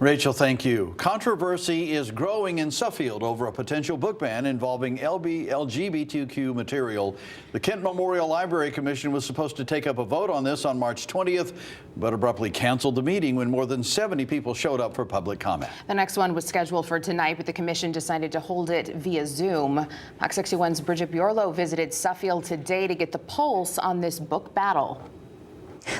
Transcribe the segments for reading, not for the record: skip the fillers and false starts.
Rachel, thank you. Controversy is growing in Suffield over a potential book ban involving LGBTQ material. The Kent Memorial Library Commission was supposed to take up a vote on this on March 20th, but abruptly canceled the meeting when more than 70 people showed up for public comment. The next one was scheduled for tonight, but the commission decided to hold it via Zoom. Fox 61's Bridget Bjorlo visited Suffield today to get the pulse on this book battle.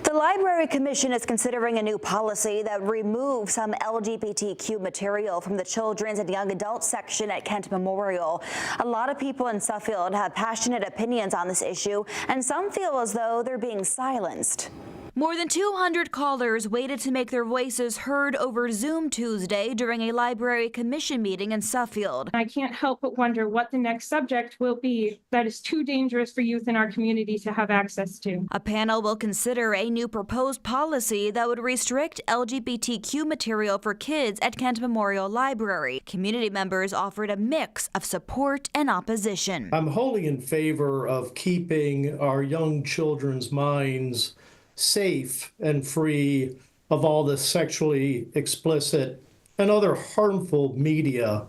The Library Commission is considering a new policy that removes some LGBTQ material from the children's and young adult section at Kent Memorial. A lot of people in Suffield have passionate opinions on this issue, and some feel as though they're being silenced. More than 200 callers waited to make their voices heard over Zoom Tuesday during a Library Commission meeting in Suffield. I can't help but wonder what the next subject will be that is too dangerous for youth in our community to have access to. A panel will consider a new proposed policy that would restrict LGBTQ material for kids at Kent Memorial Library. Community members offered a mix of support and opposition. I'm wholly in favor of keeping our young children's minds safe and free of all the sexually explicit and other harmful media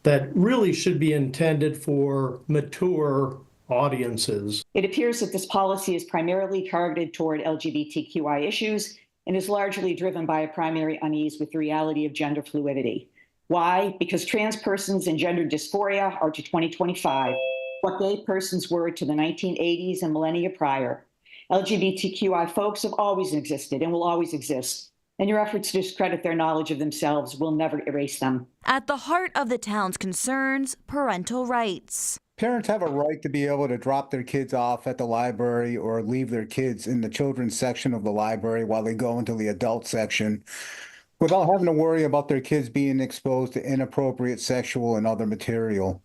that really should be intended for mature audiences. It appears that this policy is primarily targeted toward LGBTQI issues and is largely driven by a primary unease with the reality of gender fluidity. Why? Because trans persons and gender dysphoria are to 2025 what gay persons were to the 1980s and millennia prior. LGBTQI folks have always existed and will always exist, and your efforts to discredit their knowledge of themselves will never erase them. At the heart of the town's concerns, parental rights. Parents have a right to be able to drop their kids off at the library or leave their kids in the children's section of the library while they go into the adult section without having to worry about their kids being exposed to inappropriate sexual and other material.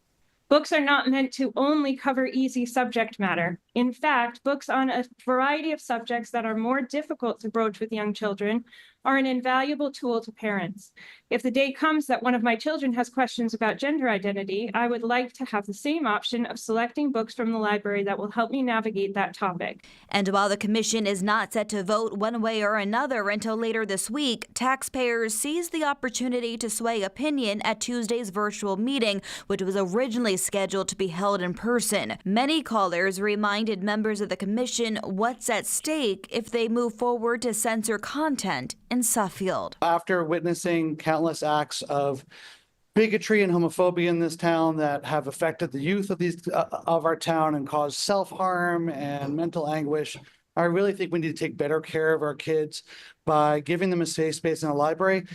Books are not meant to only cover easy subject matter. In fact, books on a variety of subjects that are more difficult to broach with young children are an invaluable tool to parents. If the day comes that one of my children has questions about gender identity, I would like to have the same option of selecting books from the library that will help me navigate that topic. And while the commission is not set to vote one way or another until later this week, taxpayers seized the opportunity to sway opinion at Tuesday's virtual meeting, which was originally scheduled to be held in person. Many callers reminded members of the commission what's at stake if they move forward to censor content in Suffield. After witnessing countless acts of bigotry and homophobia in this town that have affected the youth of our town and caused self-harm and mental anguish, I really think we need to take better care of our kids by giving them a safe space in a library.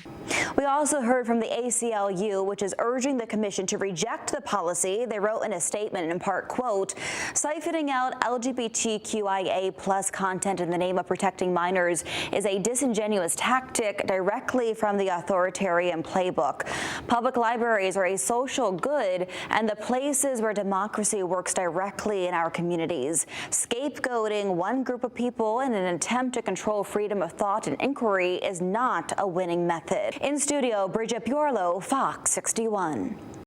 We also heard from the ACLU, which is urging the commission to reject the policy. They wrote in a statement in part, quote, siphoning out LGBTQIA plus content in the name of protecting minors is a disingenuous tactic directly from the authoritarian playbook. Public libraries are a social good and the places where democracy works directly in our communities. Scapegoating one group of people in an attempt to control freedom of thought and inquiry is not a winning method. In studio, Bridget Bjorlo, Fox 61.